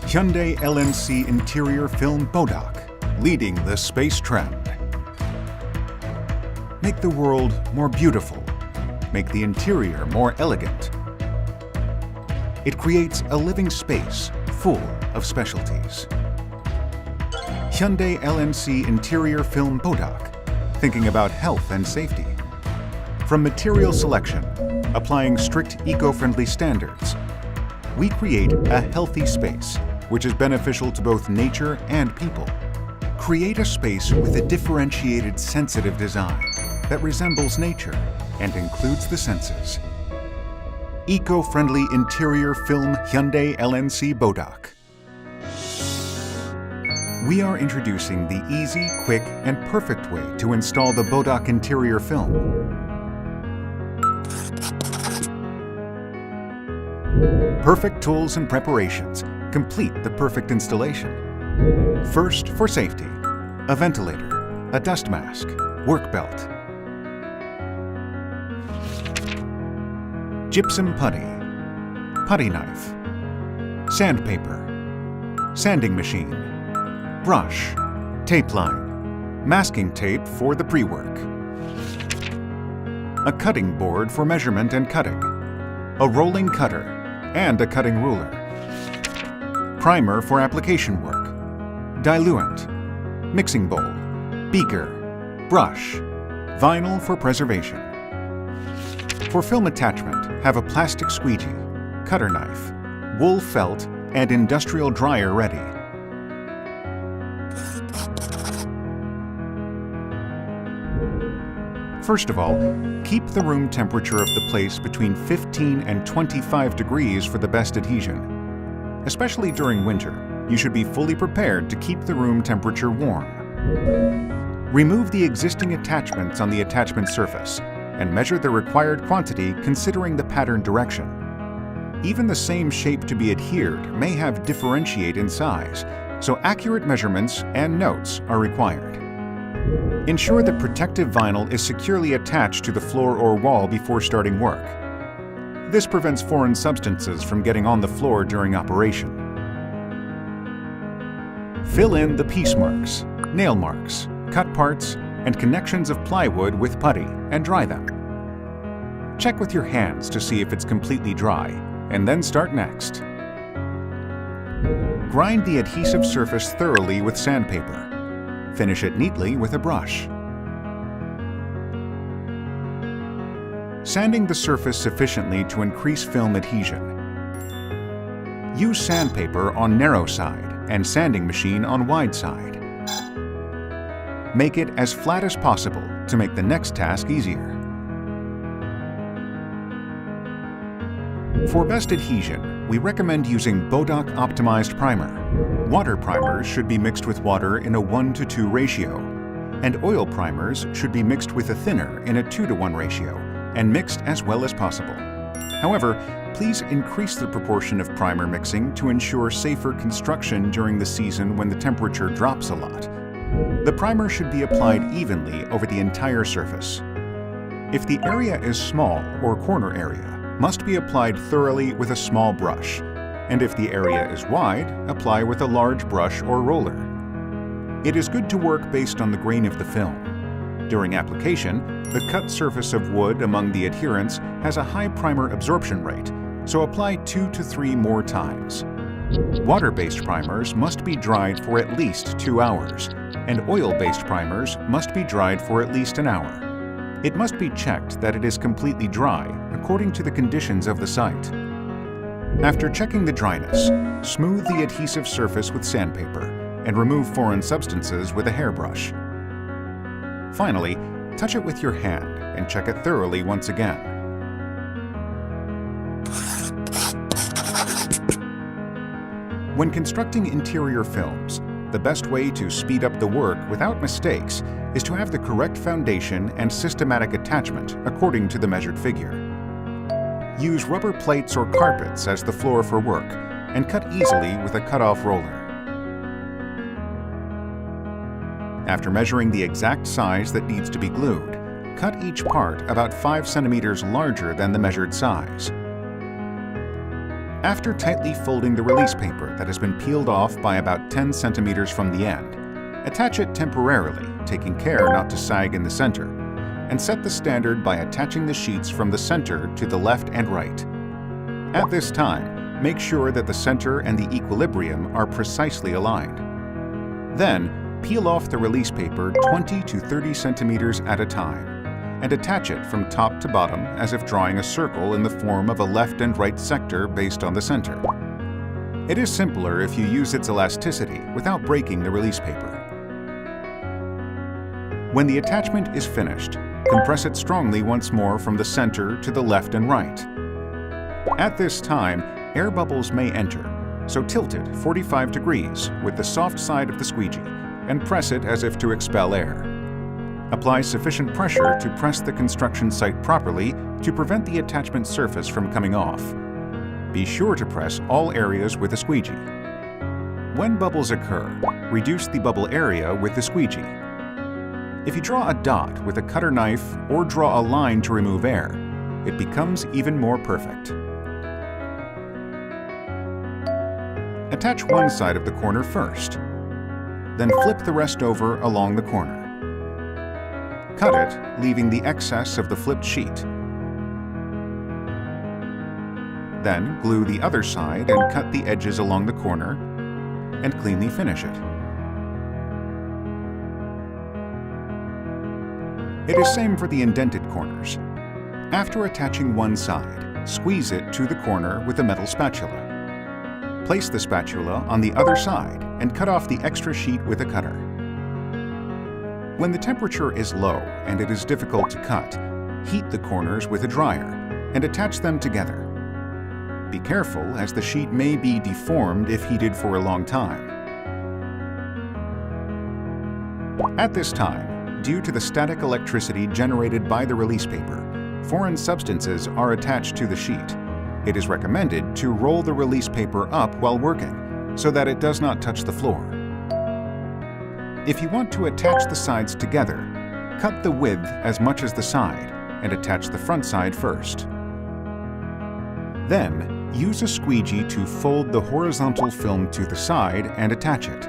Hyundai LNC interior film BODAQ, leading the space trend. Make the world more beautiful. Make the interior more elegant. It creates a living space full of specialties. Hyundai LNC interior film BODAQ, thinking about health and safety. From material selection, applying strict eco-friendly standards, we create a healthy space which is beneficial to both nature and people. Create a space with a differentiated, sensitive design that resembles nature and includes the senses. Eco-friendly interior film Hyundai LNC BODAQ. We are introducing the easy, quick, and perfect way to install the BODAQ interior film. Perfect tools and preparations complete the perfect installation. First, for safety, a ventilator, a dust mask, work belt, gypsum putty, putty knife, sandpaper, sanding machine, brush, tape line, masking tape for the pre-work, a cutting board for measurement and cutting, a rolling cutter, and a cutting ruler, primer for application work, diluent, mixing bowl, beaker, brush, vinyl for preservation. For film attachment, have a plastic squeegee, cutter knife, wool felt, and industrial dryer ready. First of all, keep the room temperature of the place between 15 and 25 degrees for the best adhesion. Especially during winter, you should be fully prepared to keep the room temperature warm. Remove the existing attachments on the attachment surface and measure the required quantity considering the pattern direction. Even the same shape to be adhered may have differentiate in size, so accurate measurements and notes are required. Ensure that protective vinyl is securely attached to the floor or wall before starting work. This prevents foreign substances from getting on the floor during operation. Fill in the piece marks, nail marks, cut parts, and connections of plywood with putty and dry them. Check with your hands to see if it's completely dry, and then start next. Grind the adhesive surface thoroughly with sandpaper. Finish it neatly with a brush. Sanding the surface sufficiently to increase film adhesion. Use sandpaper on narrow side and sanding machine on wide side. Make it as flat as possible to make the next task easier. For best adhesion, we recommend using BODAQ Optimized Primer. Water primers should be mixed with water in a 1:2 ratio, and oil primers should be mixed with a thinner in a 2:1 ratio, and mixed as well as possible. However, please increase the proportion of primer mixing to ensure safer construction during the season when the temperature drops a lot. The primer should be applied evenly over the entire surface. If the area is small or corner area, must be applied thoroughly with a small brush, and if the area is wide, apply with a large brush or roller. It is good to work based on the grain of the film. During application, the cut surface of wood among the adherents has a high primer absorption rate, so apply 2 to 3 more times. Water-based primers must be dried for at least 2 hours, and oil-based primers must be dried for at least an hour. It must be checked that it is completely dry according to the conditions of the site. After checking the dryness, smooth the adhesive surface with sandpaper and remove foreign substances with a hairbrush. Finally, touch it with your hand and check it thoroughly once again. When constructing interior films, the best way to speed up the work without mistakes is to have the correct foundation and systematic attachment according to the measured figure. Use rubber plates or carpets as the floor for work and cut easily with a cut-off roller. After measuring the exact size that needs to be glued, cut each part about 5 centimeters larger than the measured size. After tightly folding the release paper that has been peeled off by about 10 centimeters from the end, attach it temporarily, taking care not to sag in the center, and set the standard by attaching the sheets from the center to the left and right. At this time, make sure that the center and the equilibrium are precisely aligned. Then, peel off the release paper 20 to 30 centimeters at a time, and attach it from top to bottom as if drawing a circle in the form of a left and right sector based on the center. It is simpler if you use its elasticity without breaking the release paper. When the attachment is finished, compress it strongly once more from the center to the left and right. At this time, air bubbles may enter, so tilt it 45 degrees with the soft side of the squeegee and press it as if to expel air. Apply sufficient pressure to press the construction site properly to prevent the attachment surface from coming off. Be sure to press all areas with a squeegee. When bubbles occur, reduce the bubble area with the squeegee. If you draw a dot with a cutter knife or draw a line to remove air, it becomes even more perfect. Attach one side of the corner first, then flip the rest over along the corner. Cut it, leaving the excess of the flipped sheet. Then glue the other side and cut the edges along the corner and cleanly finish it. It is same for the indented corners. After attaching one side, squeeze it to the corner with a metal spatula. Place the spatula on the other side and cut off the extra sheet with a cutter. When the temperature is low and it is difficult to cut, heat the corners with a dryer and attach them together. Be careful, as the sheet may be deformed if heated for a long time. At this time, due to the static electricity generated by the release paper, foreign substances are attached to the sheet. It is recommended to roll the release paper up while working so that it does not touch the floor. If you want to attach the sides together, cut the width as much as the side and attach the front side first. Then, use a squeegee to fold the horizontal film to the side and attach it.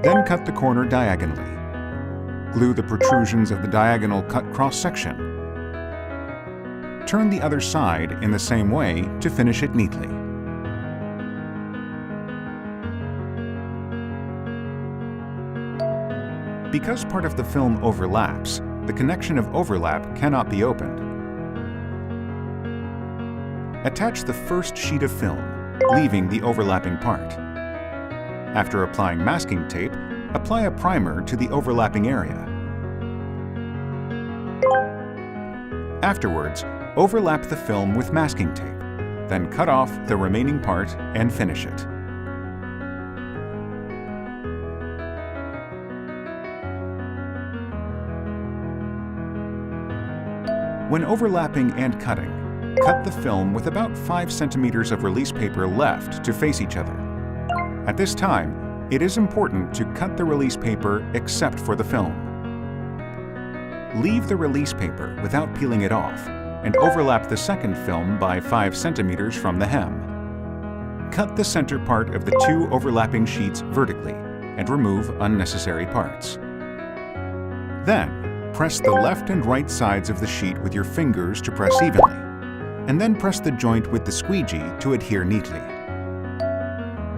Then cut the corner diagonally. Glue the protrusions of the diagonal cut cross-section. Turn the other side in the same way to finish it neatly. Because part of the film overlaps, the connection of overlap cannot be opened. Attach the first sheet of film, leaving the overlapping part. After applying masking tape, apply a primer to the overlapping area. Afterwards, overlap the film with masking tape, then cut off the remaining part and finish it. When overlapping and cutting, cut the film with about 5 centimeters of release paper left to face each other. At this time, it is important to cut the release paper except for the film. Leave the release paper without peeling it off and overlap the second film by 5 centimeters from the hem. Cut the center part of the two overlapping sheets vertically and remove unnecessary parts. Then, press the left and right sides of the sheet with your fingers to press evenly, and then press the joint with the squeegee to adhere neatly.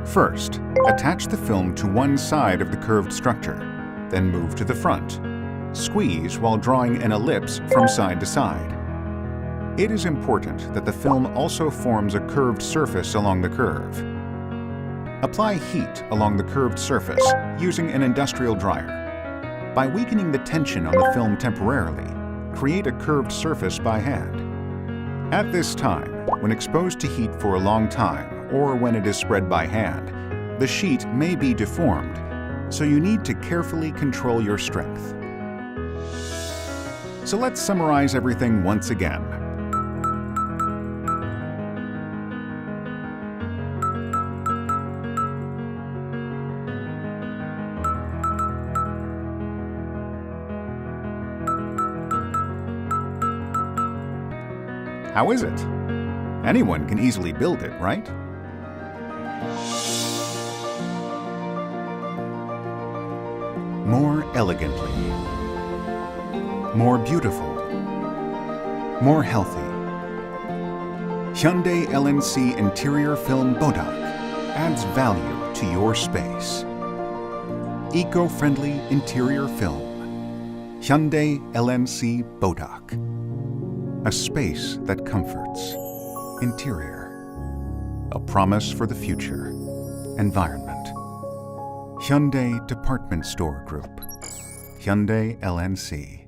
First, attach the film to one side of the curved structure, then move to the front. Squeeze while drawing an ellipse from side to side. It is important that the film also forms a curved surface along the curve. Apply heat along the curved surface using an industrial dryer. By weakening the tension on the film temporarily, create a curved surface by hand. At this time, when exposed to heat for a long time or when it is spread by hand, the sheet may be deformed, so you need to carefully control your strength. So let's summarize everything once again. How is it? Anyone can easily build it, right? More elegantly. More beautiful. More healthy. Hyundai LNC interior film BODAQ adds value to your space. Eco-friendly interior film. Hyundai LNC BODAQ. A space that comforts. Interior. A promise for the future. Environment. Hyundai Department Store Group. Hyundai LNC.